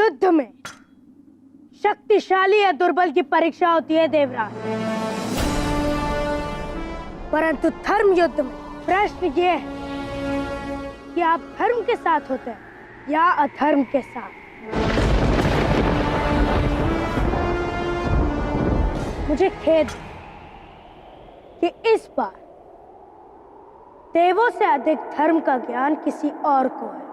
युद्ध में शक्तिशाली या दुर्बल की परीक्षा होती है देवराज, परंतु धर्म युद्ध में प्रश्न ये है कि आप धर्म के साथ होते हैं या अधर्म के साथ। मुझे खेद है कि इस बार देवों से अधिक धर्म का ज्ञान किसी और को है।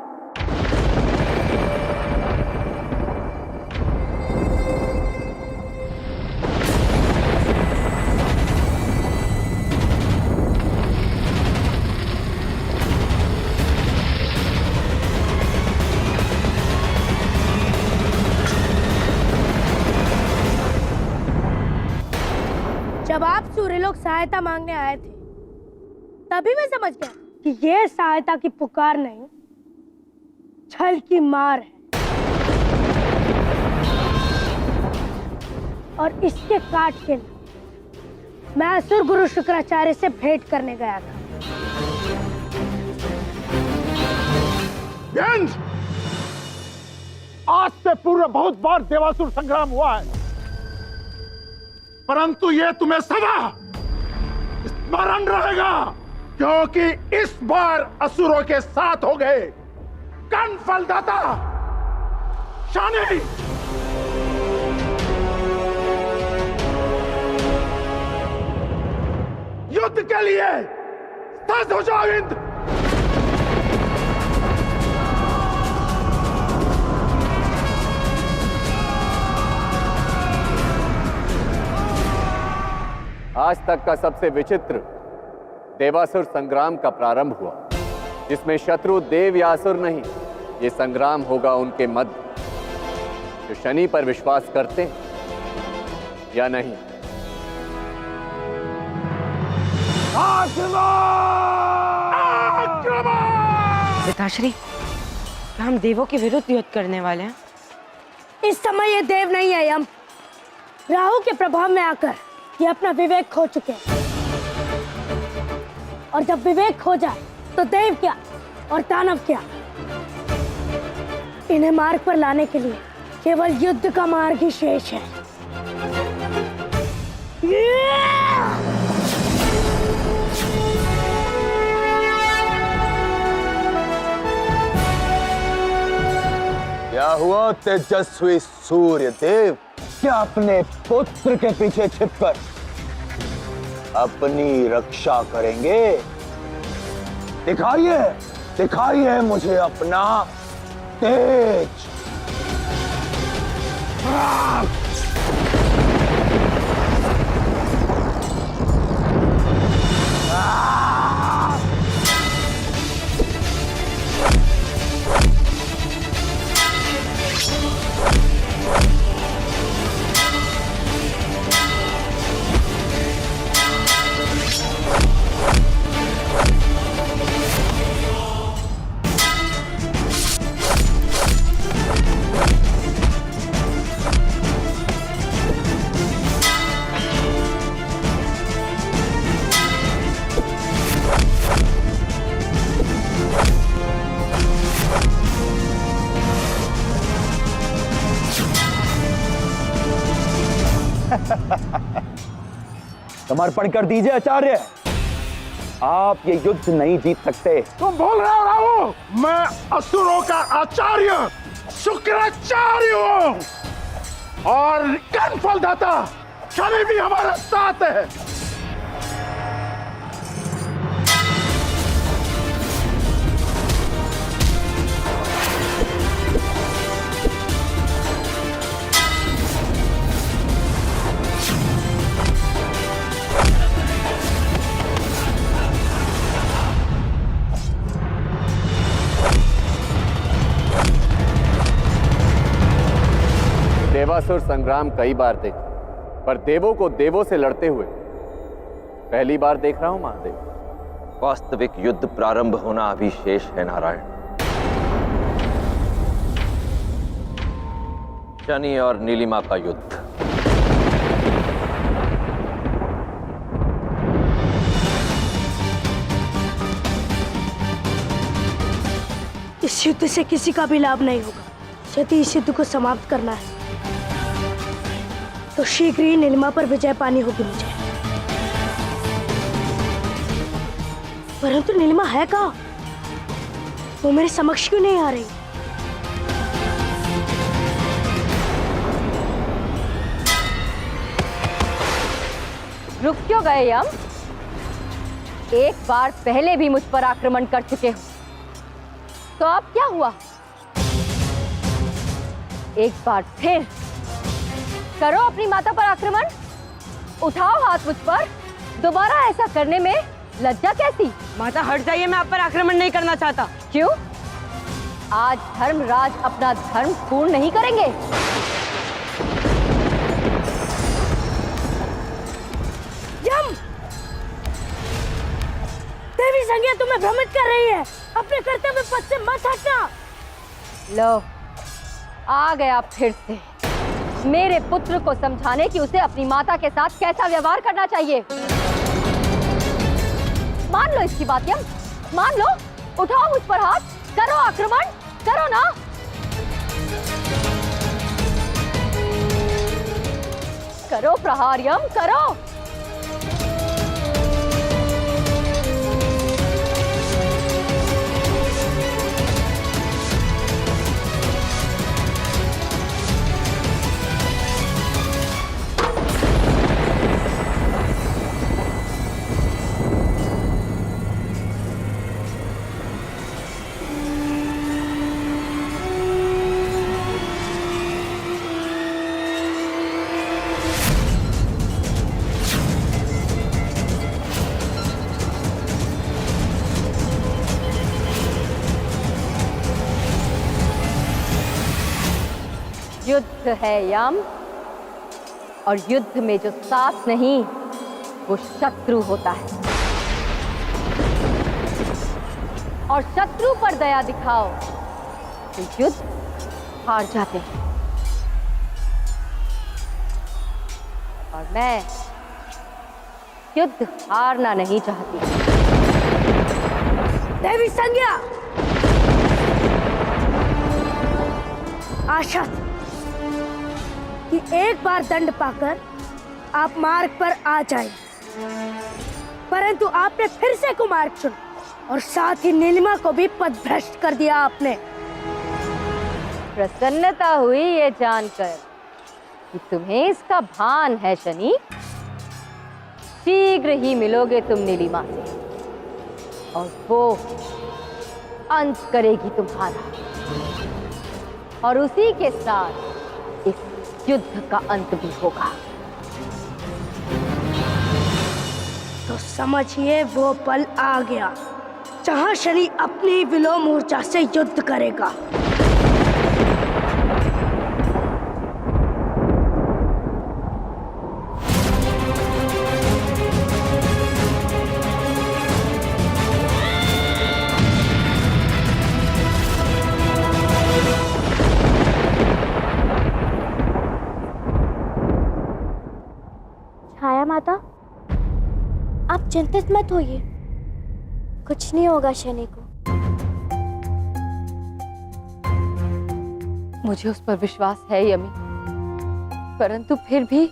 जब आप सूर्यलोक सहायता मांगने आए थे तभी मैं समझ गया कि ये सहायता की पुकार नहीं, छल की मार है। और इसके काट के लिए मैं असुर गुरु शुक्राचार्य से भेंट करने गया था। व्यंज! आज से पूर्व बहुत बार देवासुर संग्राम हुआ है, परंतु यह तुम्हें सदा स्मरण रहेगा, क्योंकि इस बार असुरों के साथ हो गए कनफलदाता, शनि। युद्ध के लिए सज्ज हो जाओ इंद्र। आज तक का सबसे विचित्र देवासुर संग्राम का प्रारंभ हुआ, जिसमें शत्रु देव या असुर नहीं, ये संग्राम होगा उनके मध्य जो शनि पर विश्वास करते हैं या नहीं। पिताश्री, क्या हम देवों के विरुद्ध युद्ध करने वाले हैं? इस समय ये देव नहीं है यम। राहु के प्रभाव में आकर ये अपना विवेक खो चुके हैं, और जब विवेक खो जाए तो देव क्या और दानव क्या। इन्हें मार्ग पर लाने के लिए केवल युद्ध का मार्ग ही शेष है। क्या हुआ तेजस्वी सूर्य देव? क्या अपने पुत्र के पीछे छिपकर अपनी रक्षा करेंगे? दिखाइए, दिखाइए मुझे अपना तेज। समर्पण कर दीजिए आचार्य, आप ये युद्ध नहीं जीत सकते। तुम बोल रहे हो राहु? मैं असुरों का आचार्य शुक्राचार्य हूं, और कनफलदाता शनि भी हमारे साथ है। देवासुर संग्राम कई बार देखे, पर देवों को देवों से लड़ते हुए पहली बार देख रहा हूं महादेव। वास्तविक युद्ध प्रारंभ होना अभी शेष है नारायण। शनि और नीलिमा का युद्ध। इस युद्ध से किसी का भी लाभ नहीं होगा। यदि इस युद्ध को समाप्त करना है तो शीघ्र ही नीलिमा पर विजय पानी होगी मुझे। परंतु नीलिमा है कहाँ? वो मेरे समक्ष क्यों नहीं आ रही? रुक क्यों गए यम? एक बार पहले भी मुझ पर आक्रमण कर चुके हो, तो अब क्या हुआ? एक बार फिर करो अपनी माता पर आक्रमण। उठाओ हाथ मुझ पर। दोबारा ऐसा करने में लज्जा कैसी? माता हट जाइए, मैं आप पर आक्रमण नहीं करना चाहता। क्यों? आज धर्मराज अपना धर्म पूर्ण नहीं करेंगे? यम! देवी संज्ञा तुम्हें भ्रमित कर रही है। अपने कर्तव्य पथ से मत हटना। लो, आ गया फिर से मेरे पुत्र को समझाने कि उसे अपनी माता के साथ कैसा व्यवहार करना चाहिए। मान लो इसकी बात यम, मान लो। उठाओ मुझ पर हाथ, करो आक्रमण, करो ना। करो प्रहार यम, करो। युद्ध है यम, और युद्ध में जो साथ नहीं वो शत्रु होता है। और शत्रु पर दया दिखाओ तो युद्ध हार जाते हैं। और मैं युद्ध हारना नहीं चाहती। देवी संज्ञा, आशा थी कि एक बार दंड पाकर आप मार्ग पर आ जाए, परंतु आपने फिर से कुमार्ग चुना और साथ ही नीलिमा को भी पथभ्रष्ट कर दिया आपने। प्रसन्नता हुई ये जानकर कि तुम्हें इसका भान है शनि। शीघ्र ही मिलोगे तुम नीलिमा से और वो अंत करेगी तुम्हारा, और उसी के साथ इस युद्ध का अंत भी होगा। तो समझिए वो पल आ गया जहां शनि अपनी विलोम ऊर्जा से युद्ध करेगा। छाया माता, आप चिंतित मत होइए, कुछ नहीं होगा शनि को। मुझे उस पर विश्वास है यमी, परंतु फिर भी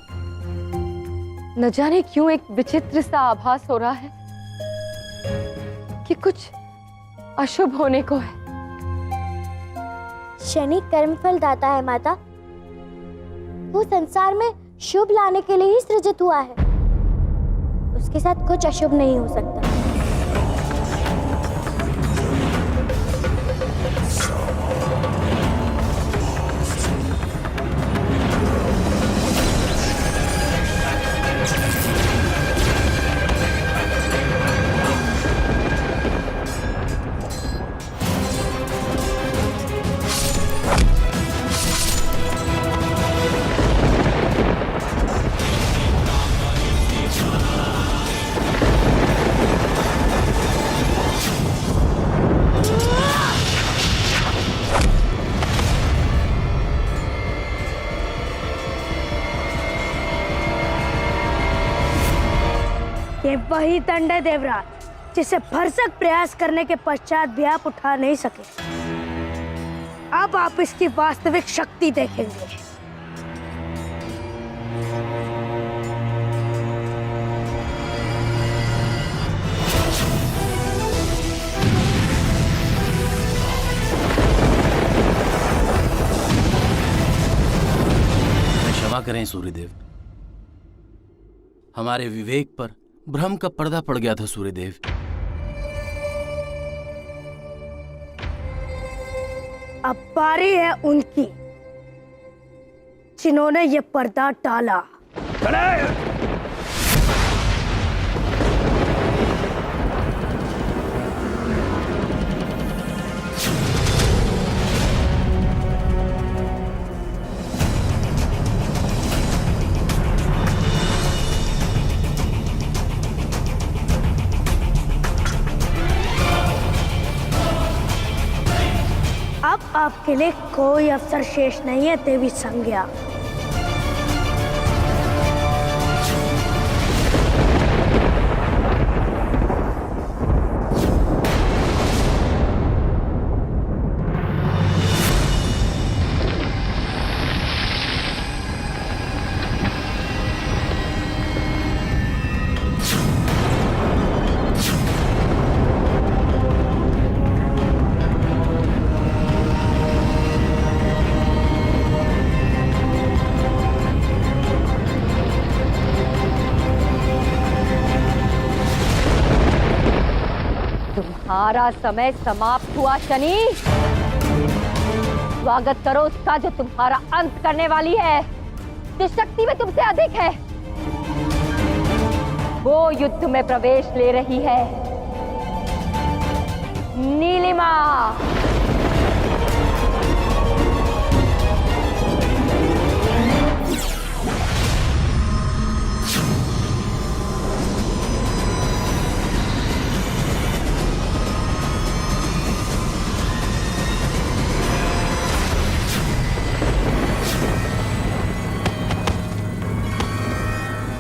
न जाने क्यों एक विचित्र सा आभास हो रहा है कि कुछ अशुभ होने को है। शनि कर्मफल दाता है माता, वो संसार में शुभ लाने के लिए ही सृजित हुआ है। उसके साथ कुछ अशुभ नहीं हो सकता। ये वही दंड है देवराज, जिसे भरसक प्रयास करने के पश्चात भी आप उठा नहीं सके। अब आप इसकी वास्तविक शक्ति देखेंगे। क्षमा करें सूर्यदेव, हमारे विवेक पर भ्रम का पर्दा पड़ गया था सूर्यदेव। अब बारी है उनकी, जिन्होंने ये पर्दा डाला। अब आपके लिए कोई अवसर शेष नहीं है देवी संज्ञा। तुम्हारा समय समाप्त हुआ शनि। स्वागत करो उसका जो तुम्हारा अंत करने वाली है, जो शक्ति में तुमसे अधिक है। वो युद्ध में प्रवेश ले रही है, नीलिमा।